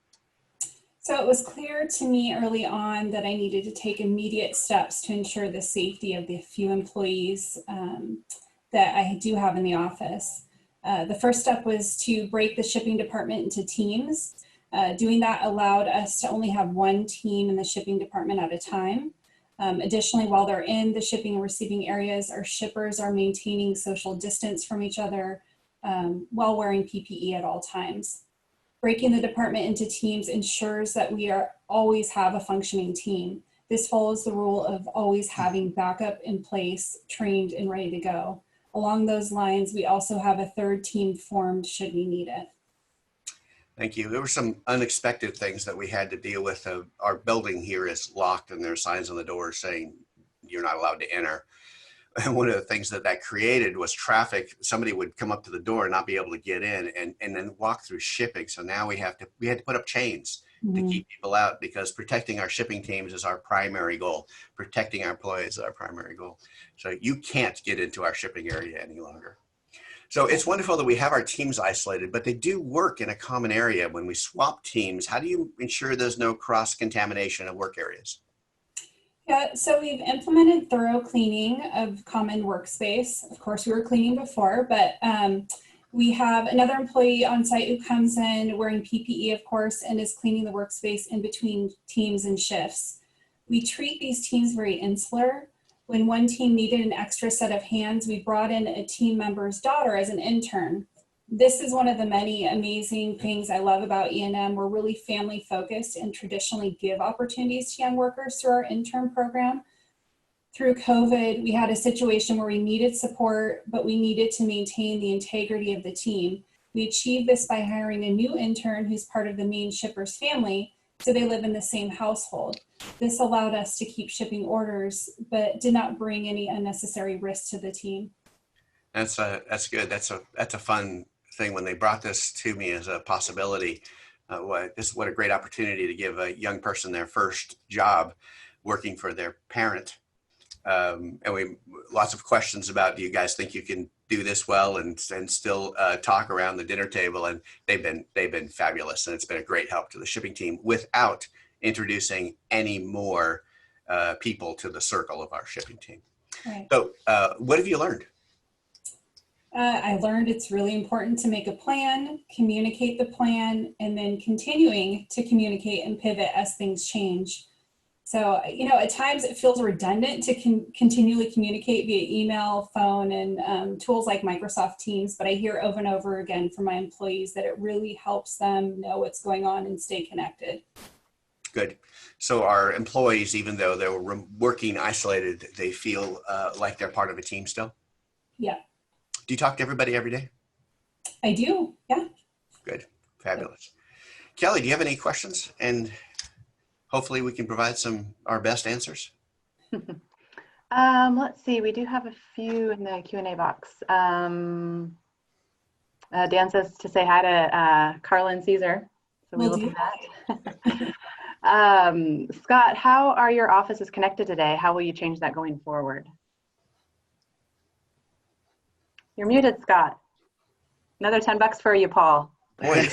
So it was clear to me early on that I needed to take immediate steps to ensure the safety of the few employees that I do have in the office. The first step was to break the shipping department into teams. Doing that allowed us to only have one team in the shipping department at a time. Additionally, while they're in the shipping and receiving areas, our shippers are maintaining social distance from each other while wearing PPE at all times. Breaking the department into teams ensures that we always have a functioning team. This follows the rule of always having backup in place, trained and ready to go. Along those lines, we also have a third team formed should we need it. Thank you. There were some unexpected things that we had to deal with. Our building here is locked and there are signs on the door saying you're not allowed to enter. And one of the things that created was traffic. Somebody would come up to the door and not be able to get in and then walk through shipping. So now we had to put up chains to keep people out, because protecting our shipping teams is our primary goal. Protecting our employees is our primary goal. So you can't get into our shipping area any longer. So it's wonderful that we have our teams isolated, but they do work in a common area. When we swap teams, how do you ensure there's no cross-contamination of work areas? Yeah, so we've implemented thorough cleaning of common workspace. Of course, we were cleaning before, but we have another employee on site who comes in wearing PPE, of course, and is cleaning the workspace in between teams and shifts. We treat these teams very insular. When one team needed an extra set of hands, we brought in a team member's daughter as an intern. This is one of the many amazing things I love about EandM. We're really family focused and traditionally give opportunities to young workers through our intern program. Through COVID, we had a situation where we needed support, but we needed to maintain the integrity of the team. We achieved this by hiring a new intern who's part of the main shipper's family, so they live in the same household. This allowed us to keep shipping orders, but did not bring any unnecessary risk to the team. That's good. That's a fun thing. When they brought this to me as a possibility, what a great opportunity to give a young person their first job working for their parent. And lots of questions about, do you guys think you can do this well and still talk around the dinner table? And they've been fabulous, and it's been a great help to the shipping team without introducing any more people to the circle of our shipping team. Right. So what have you learned? I learned it's really important to make a plan, communicate the plan, and then continuing to communicate and pivot as things change. So, at times it feels redundant to continually communicate via email, phone, and tools like Microsoft Teams, but I hear over and over again from my employees that it really helps them know what's going on and stay connected. Good. So our employees, even though they were working isolated, they feel like they're part of a team still? Yeah. Do you talk to everybody every day? I do, yeah. Good, fabulous. Kelly, do you have any questions? And hopefully we can provide our best answers. Let's see, we do have a few in the Q&A box. Dan says to say hi to Carla and Caesar, so we will do that. Scott, how are your offices connected today? How will you change that going forward? You're muted, Scott. Another $10 for you, Paul. Boy,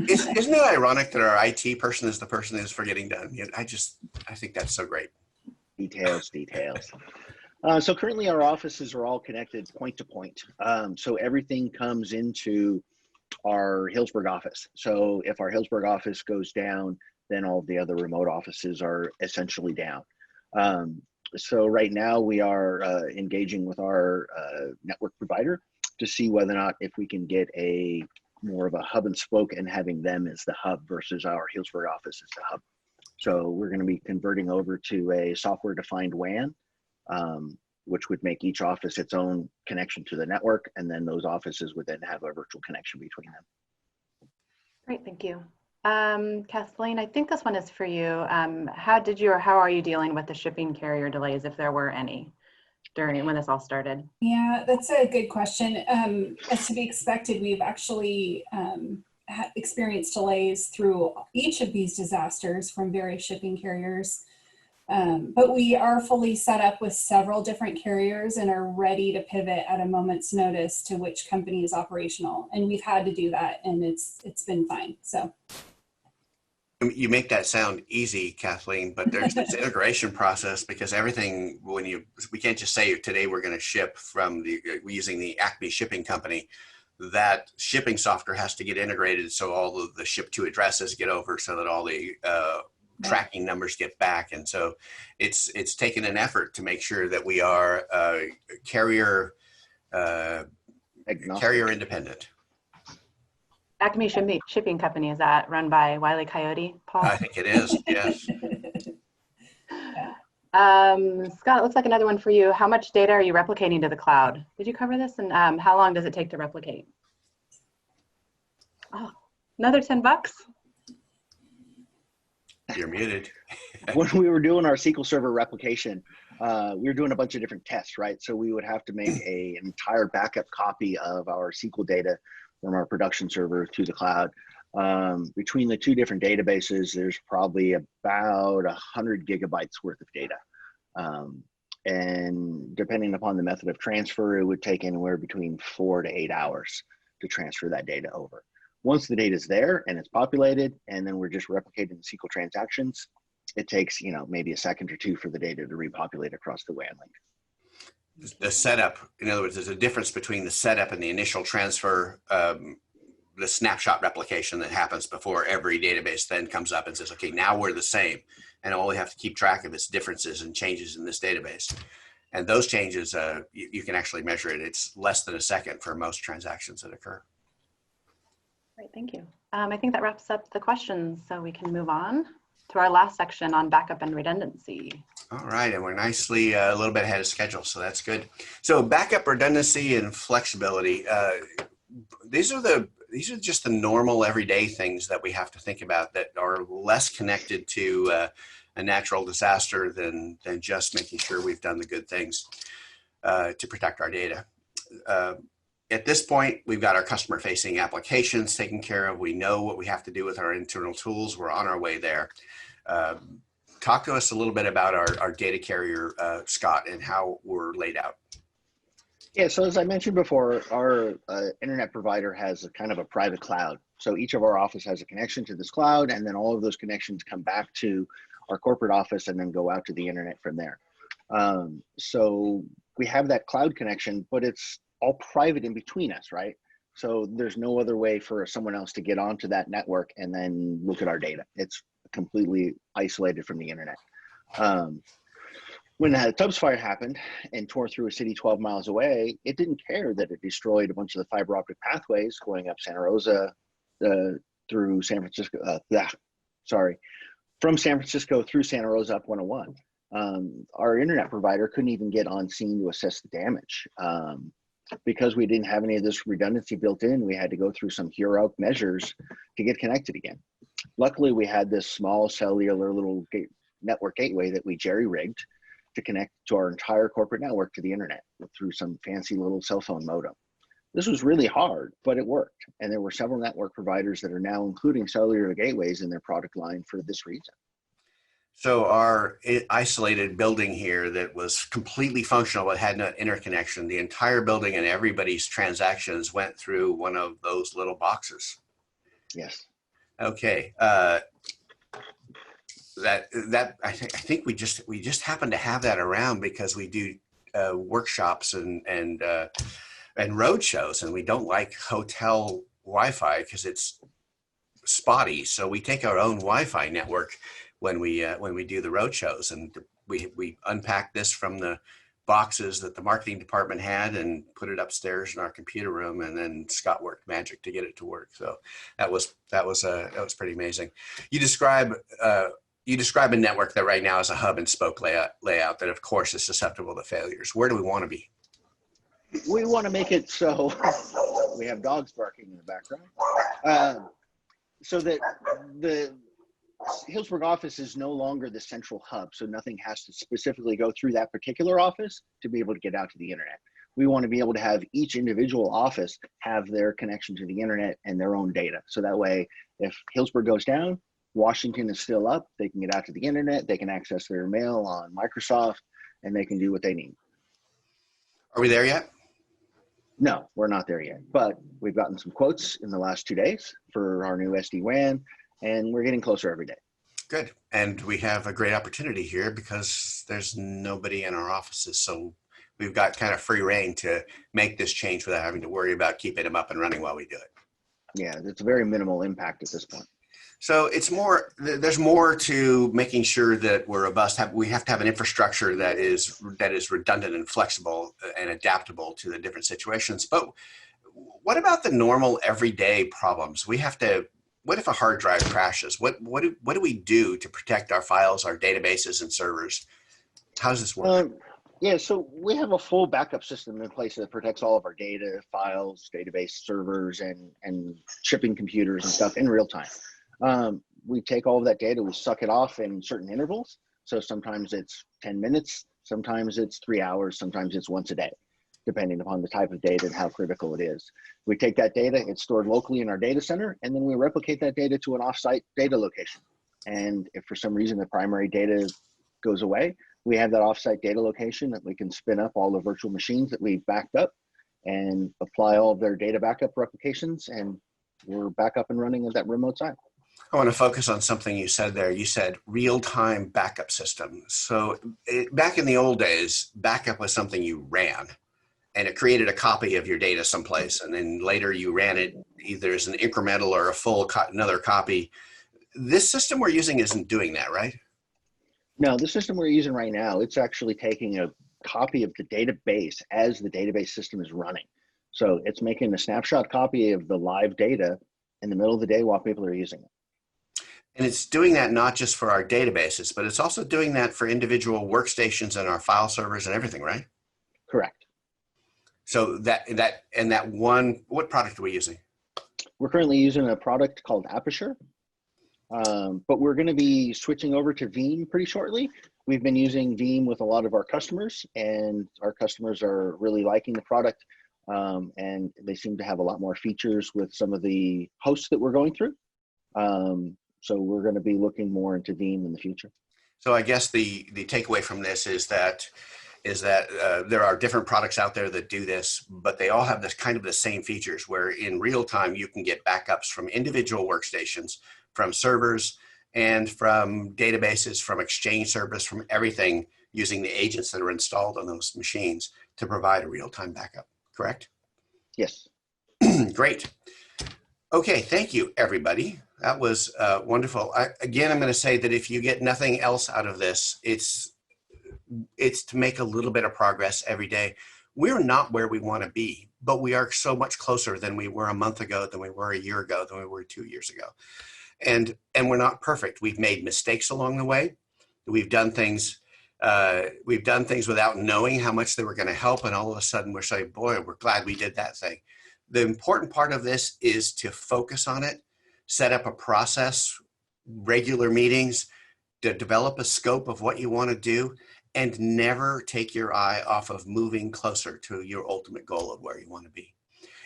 isn't it ironic that our IT person is the person who's forgetting done? I think that's so great. Details. So currently our offices are all connected point to point. So everything comes into our Hillsburg office. So if our Hillsburg office goes down, then all of the other remote offices are essentially down. So right now we are engaging with our network provider to see whether or not if we can get a more of a hub and spoke and having them as the hub versus our Healdsburg office as the hub. So we're going to be converting over to a software-defined WAN, which would make each office its own connection to the network, and then those offices would then have a virtual connection between them. Great, thank you. Kathleen, I think this one is for you. How are you dealing with the shipping carrier delays, if there were any, when this all started? Yeah, that's a good question. As to be expected, we've actually experienced delays through each of these disasters from various shipping carriers. But we are fully set up with several different carriers and are ready to pivot at a moment's notice to which company is operational. And we've had to do that, and it's been fine. So you make that sound easy, Kathleen, but there's this integration process, because everything, we can't just say today we're going to ship from using the Acme shipping company. That shipping software has to get integrated so all of the ship to addresses get over, so that all the tracking numbers get back. And so it's taken an effort to make sure that we are carrier independent. Acme Shipping Company, is that run by Wile E. Coyote, Paul? I think it is, yes. Scott, it looks like another one for you. How much data are you replicating to the cloud? Did you cover this? And how long does it take to replicate? Oh, another $10. You're muted. When we were doing our SQL Server replication, we were doing a bunch of different tests, right? So we would have to make an entire backup copy of our SQL data from our production server to the cloud. Between the two different databases, there's probably about 100 gigabytes worth of data. And depending upon the method of transfer, it would take anywhere between 4 to 8 hours to transfer that data over. Once the data is there and it's populated, and then we're just replicating the SQL transactions, it takes, maybe a second or two for the data to repopulate across the WAN link. The setup, in other words, there's a difference between the setup and the initial transfer, the snapshot replication that happens before every database then comes up and says, okay, now we're the same. And all we have to keep track of is differences and changes in this database. And those changes, you can actually measure it. It's less than a second for most transactions that occur. Great, thank you. I think that wraps up the questions, so we can move on to our last section on backup and redundancy. All right, and we're nicely a little bit ahead of schedule, so that's good. So backup, redundancy, and flexibility. These are just the normal everyday things that we have to think about that are less connected to a natural disaster than just making sure we've done the good things to protect our data. At this point, we've got our customer-facing applications taken care of. We know what we have to do with our internal tools. We're on our way there. Talk to us a little bit about our data carrier, Scott, and how we're laid out. Yeah, so as I mentioned before, our internet provider has a kind of a private cloud. So each of our office has a connection to this cloud, and then all of those connections come back to our corporate office and then go out to the internet from there. So we have that cloud connection, but it's all private in between us, right? So there's no other way for someone else to get onto that network and then look at our data. It's completely isolated from the internet. When the Tubbs fire happened and tore through a city 12 miles away, it didn't care that it destroyed a bunch of the fiber optic pathways going up Santa Rosa through San Francisco, from San Francisco through Santa Rosa up 101. Our internet provider couldn't even get on scene to assess the damage. Because we didn't have any of this redundancy built in, we had to go through some heroic measures to get connected again. Luckily, we had this small cellular little network gateway that we jerry-rigged to connect to our entire corporate network to the internet through some fancy little cell phone modem. This was really hard, but it worked. And there were several network providers that are now including cellular gateways in their product line for this reason. So our isolated building here that was completely functional but had no interconnection, the entire building and everybody's transactions went through one of those little boxes. Yes. Okay. That I think we just happen to have that around because we do workshops and road shows, and we don't like hotel Wi-Fi because it's spotty. So we take our own Wi-Fi network when we do the road shows, and we unpack this from the boxes that the marketing department had and put it upstairs in our computer room, and then Scott worked magic to get it to work. So that was pretty amazing. You describe a network that right now is a hub and spoke layout that of course is susceptible to failures. Where do we want to be? We want to make it so we have dogs barking in the background, so that the Healdsburg office is no longer the central hub, so nothing has to specifically go through that particular office to be able to get out to the internet. We want to be able to have each individual office have their connection to the internet and their own data. So that way, if Healdsburg goes down, Washington is still up, they can get out to the internet, they can access their mail on Microsoft, and they can do what they need. Are we there yet? No, we're not there yet, but we've gotten some quotes in the last 2 days for our new SD-WAN, and we're getting closer every day. Good. And we have a great opportunity here because there's nobody in our offices. So we've got kind of free reign to make this change without having to worry about keeping them up and running while we do it. Yeah, it's a very minimal impact at this point. So it's more, there's more to making sure that we're robust. We have to have an infrastructure that is redundant and flexible and adaptable to the different situations. But what about the normal everyday problems? What if a hard drive crashes? What do we do to protect our files, our databases and servers? How does this work? Yeah, so we have a full backup system in place that protects all of our data, files, database servers, and shipping computers and stuff in real time. We take all of that data, we suck it off in certain intervals. So sometimes it's 10 minutes, sometimes it's 3 hours, sometimes it's once a day, depending upon the type of data and how critical it is. We take that data, it's stored locally in our data center, and then we replicate that data to an offsite data location. And if for some reason the primary data goes away, we have that offsite data location that we can spin up all the virtual machines that we've backed up and apply all of their data backup replications, and we're back up and running at that remote site. I want to focus on something you said there. You said real-time backup system. So back in the old days, backup was something you ran, and it created a copy of your data someplace. And then later you ran it either as an incremental or a full another copy. This system we're using isn't doing that, right? No, the system we're using right now, it's actually taking a copy of the database as the database system is running. So it's making a snapshot copy of the live data in the middle of the day while people are using it. And it's doing that not just for our databases, but it's also doing that for individual workstations and our file servers and everything, right? Correct. So what product are we using? We're currently using a product called Aperture, but we're going to be switching over to Veeam pretty shortly. We've been using Veeam with a lot of our customers, and our customers are really liking the product, and they seem to have a lot more features with some of the hosts that we're going through. So we're going to be looking more into Veeam in the future. So I guess the takeaway from this is that there are different products out there that do this, but they all have this kind of the same features where in real time you can get backups from individual workstations, from servers, and from databases, from Exchange servers, from everything using the agents that are installed on those machines to provide a real-time backup, correct? Yes. Great. Okay, thank you, everybody. That was wonderful. Again, I'm going to say that if you get nothing else out of this, it's to make a little bit of progress every day. We're not where we want to be, but we are so much closer than we were a month ago, than we were a year ago, than we were 2 years ago. And we're not perfect. We've made mistakes along the way. We've done things without knowing how much they were going to help, and all of a sudden we're saying, boy, we're glad we did that thing. The important part of this is to focus on it, set up a process, regular meetings, to develop a scope of what you want to do, and never take your eye off of moving closer to your ultimate goal of where you want to be.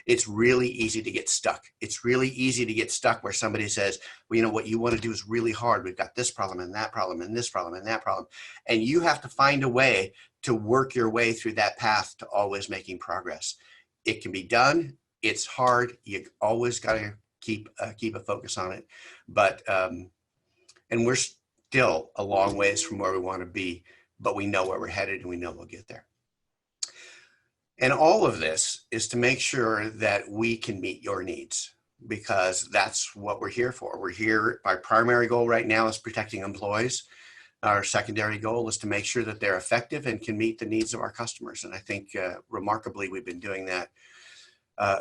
It's really easy to get stuck. It's really easy to get stuck where somebody says, well, you know, what you want to do is really hard. We've got this problem and that problem and this problem and that problem. And you have to find a way to work your way through that path to always making progress. It can be done. It's hard. You always got to keep a focus on it. But, and we're still a long ways from where we want to be, but we know where we're headed and we know we'll get there. And all of this is to make sure that we can meet your needs, because that's what we're here for. We're here, our primary goal right now is protecting employees. Our secondary goal is to make sure that they're effective and can meet the needs of our customers. And I think remarkably, we've been doing that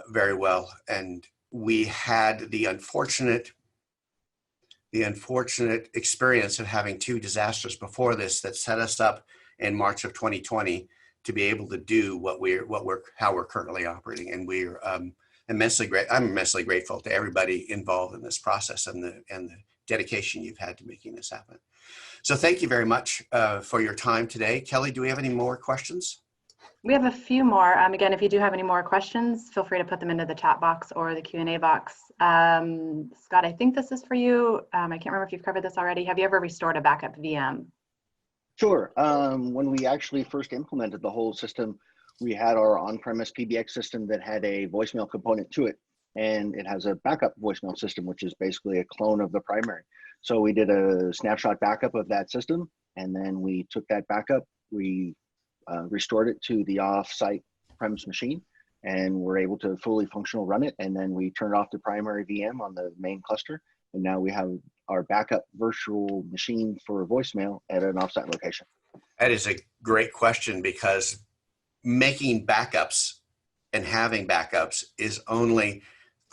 very well. And we had the unfortunate experience of having 2 disasters before this that set us up in March of 2020 to be able to do how we're currently operating. And we're immensely great. I'm immensely grateful to everybody involved in this process and the dedication you've had to making this happen. So thank you very much for your time today. Kelly, do we have any more questions? We have a few more. Again, if you do have any more questions, feel free to put them into the chat box or the Q&A box. Scott, I think this is for you. I can't remember if you've covered this already. Have you ever restored a backup VM? Sure. When we actually first implemented the whole system, we had our on-premise PBX system that had a voicemail component to it, and it has a backup voicemail system, which is basically a clone of the primary. So we did a snapshot backup of that system, and then we took that backup, we restored it to the off-site premise machine, and we're able to fully functional run it. And then we turned off the primary VM on the main cluster, and now we have our backup virtual machine for voicemail at an offsite location. That is a great question, because making backups and having backups is only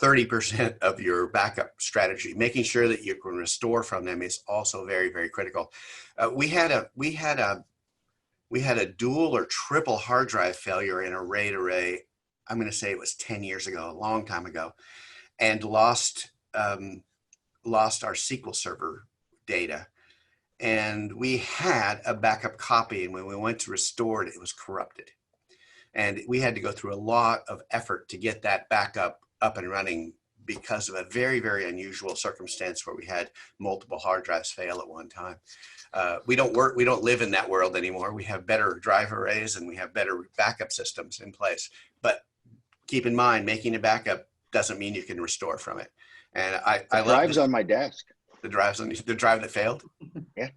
30% of your backup strategy. Making sure that you can restore from them is also very, very critical. We had a dual or triple hard drive failure in a RAID array. I'm going to say it was 10 years ago, a long time ago, and lost our SQL Server data. And we had a backup copy, and when we went to restore it, it was corrupted. And we had to go through a lot of effort to get that backup up and running because of a very, very unusual circumstance where we had multiple hard drives fail at one time. We don't live in that world anymore. We have better drive arrays and we have better backup systems in place. But keep in mind, making a backup doesn't mean you can restore from it. And I love drive's on my desk. The drive that failed? Yeah.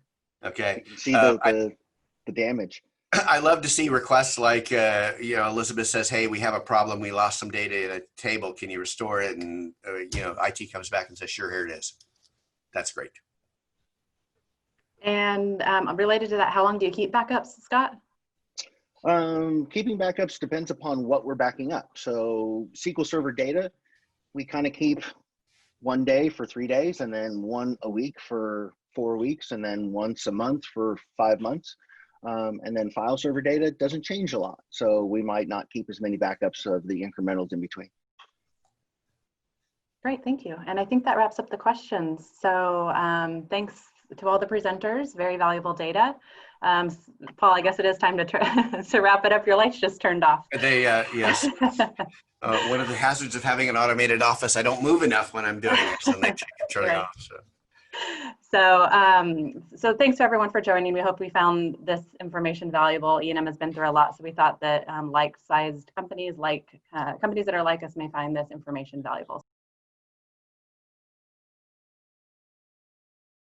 Okay. You can see the damage. I love to see requests like, Elizabeth says, hey, we have a problem. We lost some data in a table. Can you restore it? And, IT comes back and says, sure, here it is. That's great. And related to that, how long do you keep backups, Scott? Keeping backups depends upon what we're backing up. So SQL Server data, we kind of keep 1 day for 3 days, and then one a week for 4 weeks, and then once a month for 5 months. And then file server data doesn't change a lot. So we might not keep as many backups of the incrementals in between. Great, thank you. And I think that wraps up the questions. So thanks to all the presenters, very valuable data. Paul, I guess it is time to wrap it up. Your lights just turned off. Yes. One of the hazards of having an automated office, I don't move enough when I'm doing it, so they can turn it off. So thanks to everyone for joining. We hope we found this information valuable. EandM has been through a lot, so we thought that like-sized companies, companies that are like us, may find this information valuable.